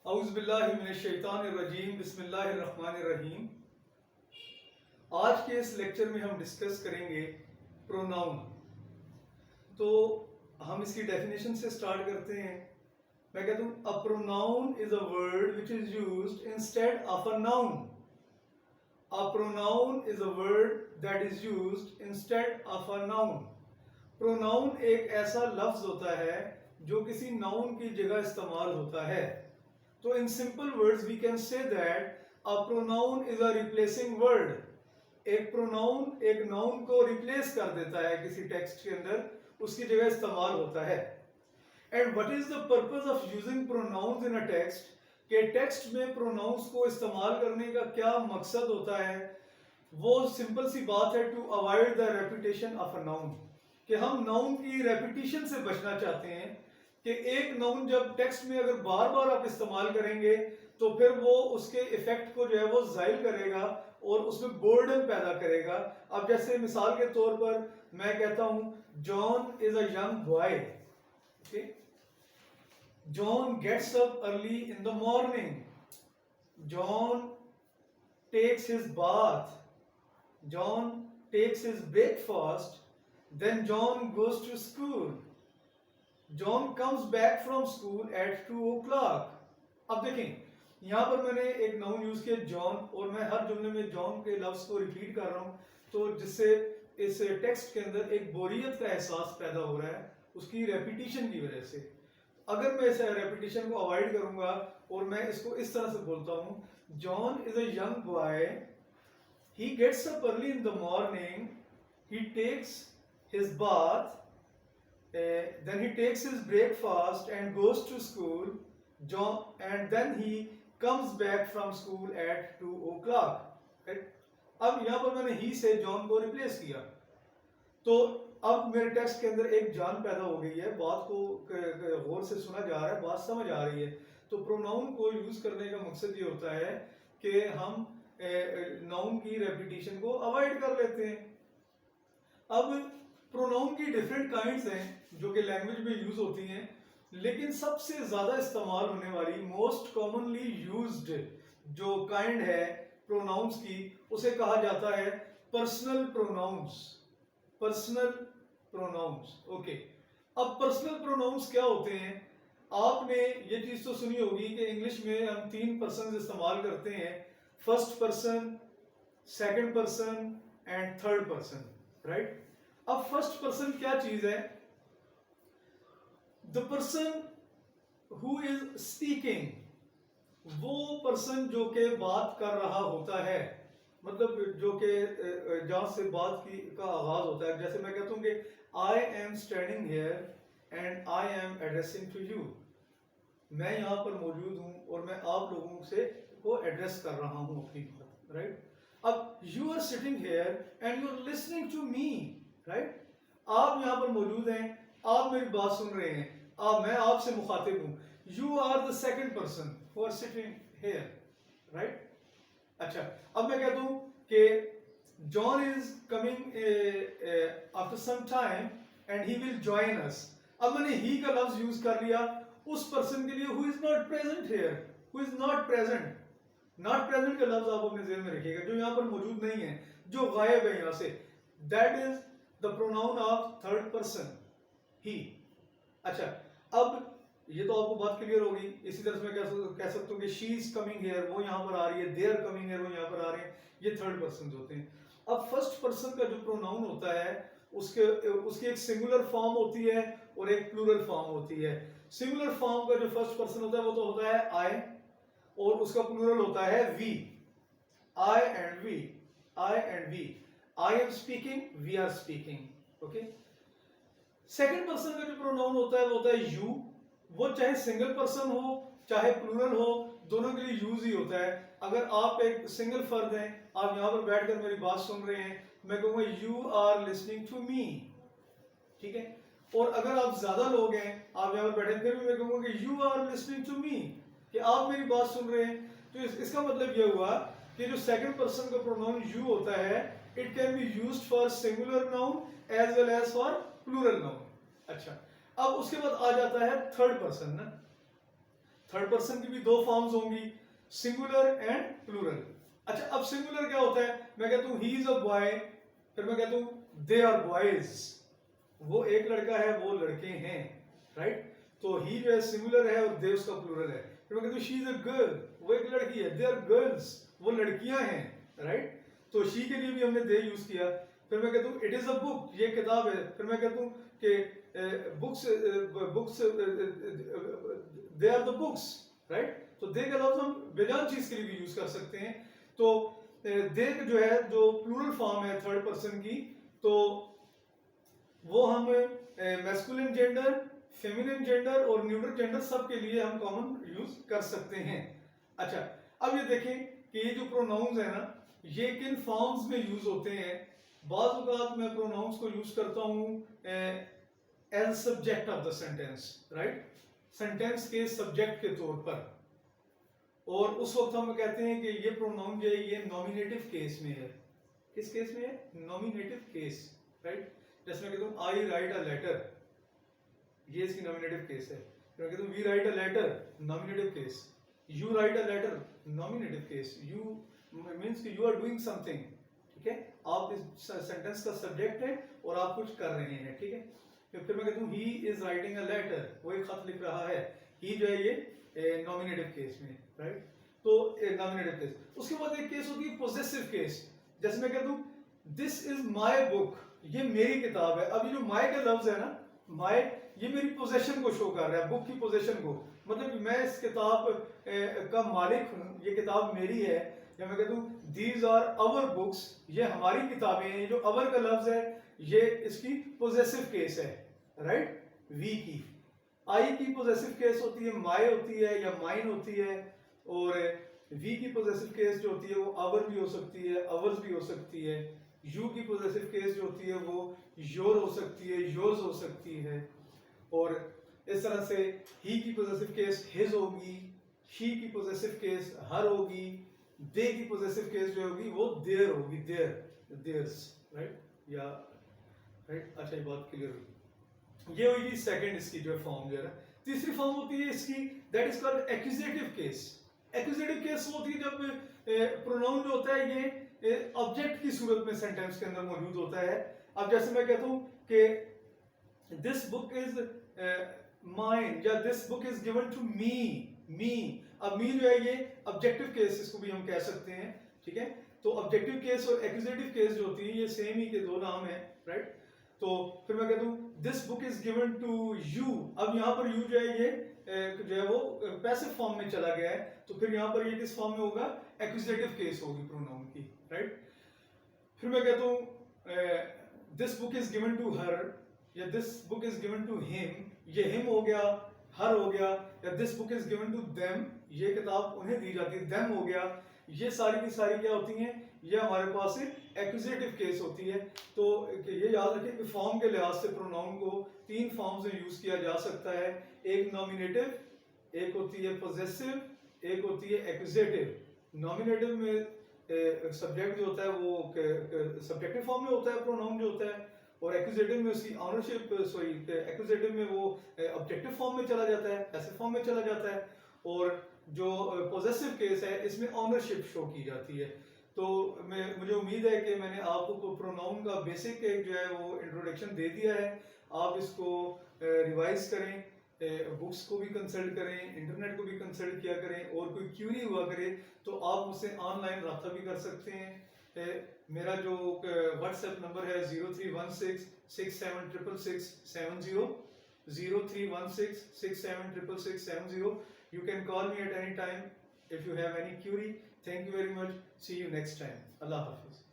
औज़ुबिल्लाहिमिनश्शैतानिर्रजीम बिस्मिल्लाहिर्रहमानिर्रहीम। आज के इस लेक्चर में हम डिस्कस करेंगे प्रोनाउन। तो हम इसकी डेफिनेशन से स्टार्ट करते हैं। मैं कहता हूँ a pronoun is a word which is used instead of a noun. A pronoun is a word that is used instead of a noun. Pronoun एक ऐसा लफ्ज होता है जो किसी नाउन की जगह इस्तेमाल होता है। तो in simple words we can say that a pronoun is a replacing word। एक प्रोनाउन एक नाउन को रिप्लेस कर देता है किसी टेक्स्ट के अंदर, उसकी जगह इस्तेमाल होता है। And what is the purpose of using pronouns in a text, के टेक्स्ट में प्रोनाउंस को इस्तेमाल करने का क्या मकसद होता है। वो सिंपल सी बात है, to avoid the repetition of a noun, कि हम नाउन की रेपिटेशन से बचना चाहते हैं कि एक नाउन जब टेक्स्ट में अगर बार बार आप इस्तेमाल करेंगे तो फिर वो उसके इफेक्ट को जो है वो जाहिल करेगा और उसमें बोर्डन पैदा करेगा। अब जैसे मिसाल के तौर पर मैं कहता हूं John is a young boy. Okay, John gets up early in the morning, John takes his bath, John takes his breakfast, then John goes to school, John comes back from school at 2 o'clock। अब देखें यहां पर मैंने एक noun use किया John, और मैं हर जुमले में जॉन के लफ्ज को रिपीट कर रहा हूं, तो जिससे इस टेक्स्ट के अंदर एक बोरियत का एहसास पैदा हो रहा है उसकी रेपिटेशन की वजह से। अगर मैं इस रेपिटेशन को अवॉइड करूंगा और मैं इसको इस तरह से बोलता हूं John is a young boy, he gets up early in the morning, he takes his bath, then he takes his breakfast and goes to school, John, and then he comes back from school at 2 o'clock। right? अब यहां पर मैंने ही से John को replace किया, तो अब मेरे टेक्स्ट के अंदर एक जान पैदा हो गई है, बात को गौर से सुना जा रहा है, बात समझ आ रही है। तो प्रोनाउन को यूज करने का मकसद ये होता है कि हम नाउन की रेपिटेशन को अवॉइड कर लेते हैं। अब प्रोनाउन की डिफरेंट काइंड्स हैं जो कि लैंग्वेज में यूज होती हैं, लेकिन सबसे ज्यादा इस्तेमाल होने वाली मोस्ट कॉमनली यूज्ड जो काइंड है प्रोनाउंस की, उसे कहा जाता है personal pronouns. Personal pronouns. Okay, अब पर्सनल प्रोनाउंस क्या होते हैं। आपने ये चीज तो सुनी होगी कि इंग्लिश में हम 3 पर्सन इस्तेमाल करते हैं, first person, second person and third person. Right, अब फर्स्ट पर्सन क्या चीज है। The person who is speaking, वो पर्सन जो के बात कर रहा होता है, मतलब जो के जहां से बात की का आगाज होता है। जैसे मैं कहता हूं कि I am standing here and I am addressing to you, मैं यहां पर मौजूद हूं और मैं आप लोगों से को एड्रेस कर रहा हूं अपनी बात। राइट, अब you are sitting here and you are listening to me. Right, आप यहां पर मौजूद हैं, आप मेरी बात सुन रहे हैं, मैं आपसे मुखातिब हूं। You are the second person who are sitting here. Right, अच्छा, अब मैं कहता हूं कि John is coming after some time and he will join us. अब मैंने ही का लफ्ज यूज कर लिया उस पर्सन के लिए who is not present here, who is not present. Not present का लफ्ज आप अपने ज़हन में रखिएगा, जो यहां पर मौजूद नहीं है, जो गायब है यहां से। That is the pronoun of third person, he. अच्छा, अब ये तो आपको बात क्लियर होगी। इसी तरह से मैं कह सकता हूं कि शी इज कमिंग हियर, वो यहां पर आ रही है, दे आर कमिंग हियर, वो यहां पर आ रहे हैं। ये थर्ड पर्सन होते हैं। अब फर्स्ट पर्सन का जो प्रोनाउन होता है उसकी एक सिंगुलर फॉर्म होती है और एक प्लूरल फॉर्म होती है। सिंगुलर फॉर्म का जो फर्स्ट पर्सन होता है वो तो होता है आई, और उसका प्लूरल होता है we. I and we, I and we, I am speaking, we are speaking. Okay, second person का जो प्रोनाउन होता है वो होता है यू। वो चाहे सिंगल पर्सन हो चाहे प्लूरल हो, दोनों के लिए यूज ही होता है। अगर आप एक सिंगल फर्द हैं, आप यहां पर बैठकर मेरी बात सुन रहे हैं, मैं कहूंगा you are listening to me. ठीक है, और अगर आप ज्यादा लोग हैं, आप यहां पर बैठे, फिर भी मैं कहूंगा कि you are listening to me, कि आप मेरी बात सुन रहे हैं। तो इसका मतलब यह हुआ कि जो सेकंड पर्सन का प्रोनाउन यू होता है, it can be used for singular noun as well as for plural noun. अच्छा, अब उसके बाद आ जाता है थर्ड पर्सन ना। थर्ड पर्सन की भी दो फॉर्म्स होंगी, सिंगुलर एंड प्लूरल। अच्छा, अब सिंगुलर क्या होता है? मैं कहता हूं ही इज अ बॉय, फिर मैं कहता हूं दे आर बॉयज, वो एक लड़का है, वो लड़के हैं, राइट? तो ही जो है सिंगुलर है और दे उसका प्लूरल है। फिर मैं कहता हूं शी इज अ गर्ल, वो एक लड़की है, दे आर गर्ल्स, वो लड़कियां हैं, राइट? तो शी के लिए भी हमने दे यूज किया। फिर मैं कहता हूं इट इज अ बुक, ये किताब है, फिर मैं कहता हूं कि books books they are the books, right? तो दे का लफ्ज हम बेजान चीज के लिए भी यूज कर सकते हैं। तो दे जो है, जो प्लूरल फॉर्म है थर्ड पर्सन की, तो वो हम मैस्कुलिन जेंडर, फेमिनिन जेंडर और न्यूट्रल जेंडर सब के लिए हम कॉमन यूज कर सकते हैं। अच्छा, अब ये देखें कि ये जो प्रोनाउंस है ना, ये किन फॉर्म्स में यूज होते हैं। बाज़ औक़ात मैं प्रोनाउंस को यूज करता हूं as subject of the sentence, right? Sentence के सब्जेक्ट के तौर पर, और उस वक्त हम कहते हैं कि ये प्रोनाउन जो है ये नॉमिनेटिव केस में है। किस केस में है? Nominative case, right? जैसे मैं कहता हूं आई राइट अ लेटर, ये इसकी नॉमिनेटिव केस है। मैं कहता हूं we write a letter, nominative case. You write a letter, nominative case. You means कि यू आर डूइंग समथिंग, ठीक है? आप इस सेंटेंस का सब्जेक्ट है और आप कुछ कर रहे हैं, ठीक है? फिर मैं कहता हूं he is writing a letter, वो एक खत लिख रहा है। ही जो है ये नॉमिनेटिव केस में, राइट? तो नॉमिनेटिव केस। उसके बाद एक केस होती है पोजेसिव केस। जैसे मैं कहता हूं दिस इज माय बुक, ये मेरी किताब है। अब ये जो माय का लफ्ज है ना, माय, ये मेरी पोजेशन को शो कर रहा है, बुक की पोजेशन को, मतलब मैं इस किताब का मालिक हूं, ये किताब मेरी है। या मैं कहता हूं दीज आर अवर बुक्स, ये हमारी किताबें हैं। ये जो अवर का लफ्ज है ये इसकी पोजेसिव केस है, राइट? वी की। आई की पोजेसिव केस होती है माय होती है या माइन होती है, और वी की पोजेसिव केस जो होती है वो आवर भी हो सकती है, अवर्स भी हो सकती है। यू की पोजेसिव केस जो होती है वो योर हो सकती है, योर्स हो सकती है। और इस तरह से ही की पोजेसिव केस हिज होगी, शी की पोजेसिव केस हर होगी, दे की पोजेसिव केस जो होगी वो देयर होगी, देयर, देयर्स, राइट? या राइट? अच्छा, ये बात क्लियर होगी। ये होगी सेकंड इसकी जो फॉर्म जो है। तीसरी फॉर्म होती है इसकी, that is called accusative case. Accusative case होती है जब प्रोनाउन जो होता है ये ऑब्जेक्ट की सूरत में सेंटेंस के अंदर मौजूद होता है। अब जैसे मैं कहता हूं कि दिस बुक इज माइन, या this book is given to me, me. अब मी जो है ये ऑब्जेक्टिव केस, इसको भी हम कह सकते हैं, ठीक है? तो ऑब्जेक्टिव केस और एक्यूजेटिव केस जो होती है ये सेम ही के दो नाम है, राइट? तो फिर मैं कहता हूं this book is given to you. अब यहाँ पर यू जो है ये जो है वो पैसिव फॉर्म में चला गया है, तो फिर यहाँ पर ये किस फॉर्म में होगा? एक्यूजेटिव केस होगी प्रोनाउन की, राइट? फिर मैं कहता हूं this book is given to her, या this book is given to him, ये हिम हो गया, हर हो गया। या this book is given to them, ये किताब उन्हें दी जाती है, देम हो गया। ये सारी की सारी क्या होती हैं? ये हमारे पास एक्यूजेटिव केस होती है। तो ये याद रखें कि फॉर्म के लिहाज से प्रोनाउन को तीन फॉर्म्स में यूज किया जा सकता है। एक नॉमिनेटिव, एक होती है पोजेसिव, एक होती है एक्यूजेटिव। नॉमिनेटिव में सब्जेक्ट जो होता है वो सब्जेक्टिव फॉर्म में होता है प्रोनाउन जो होता है, और एक्यूजेटिव में उसकी ऑनरशिप, सॉरी, एक्यूजेटिव में वो ऑब्जेक्टिव फॉर्म में चला जाता है, पैसिव फॉर्म में चला जाता है। और जो पोजेसिव केस है इसमें ऑनरशिप शो की जाती है। तो मुझे उम्मीद है कि मैंने आपको प्रोनाउन का बेसिक एक जो है वो इंट्रोडक्शन दे दिया है। आप इसको रिवाइज करें, बुक्स को भी कंसल्ट करें, इंटरनेट को भी कंसल्ट किया करें, और कोई क्यूरी हुआ करे तो आप मुझसे ऑनलाइन रब्ता भी कर सकते हैं। मेरा जो व्हाट्सएप नंबर है 0316676670, 0316676670। You can call me at any time if you have any query. Thank you very much. See you next time. Allah Hafiz.